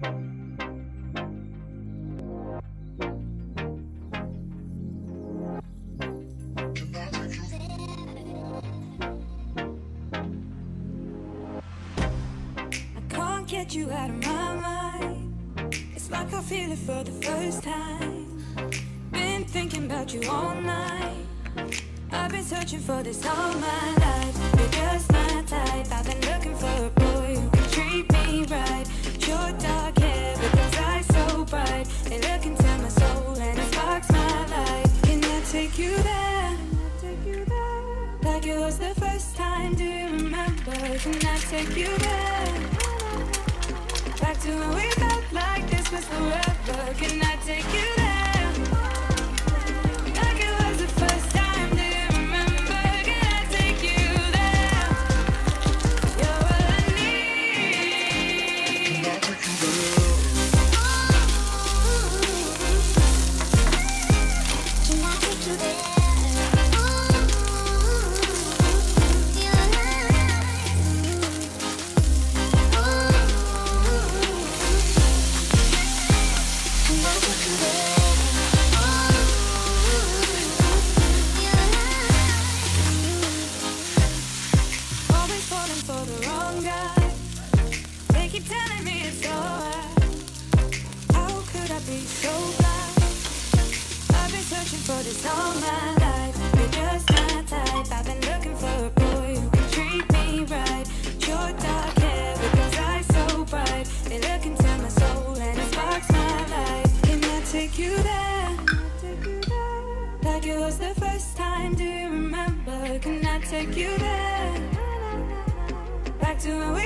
Get you out of my mind. It's like I feel it for the first time. Been thinking about you all night. I've been searching for this all my life. You're just my type. I've been looking for a boy who can treat me right. Your dark hair with those eyes so bright. They look into my soul and it sparks my life. Can I take you there? Like it was the first time. Do you remember? Can I take you there? Back to when we felt like this was forever. Can I take you there? Like it was the first time. Do you remember? Can I take you there? You're all I need. Can I take you there? Can I take you there? Telling me it's alright. How could I be so blind? I've been searching for this all my life. You're just my type. I've been looking for a boy who can treat me right. Your dark hair with those eyes so bright. They look into my soul and it sparks my life. Can I take you there? Like it was the first time. Do you remember? Can I take you there? Back to when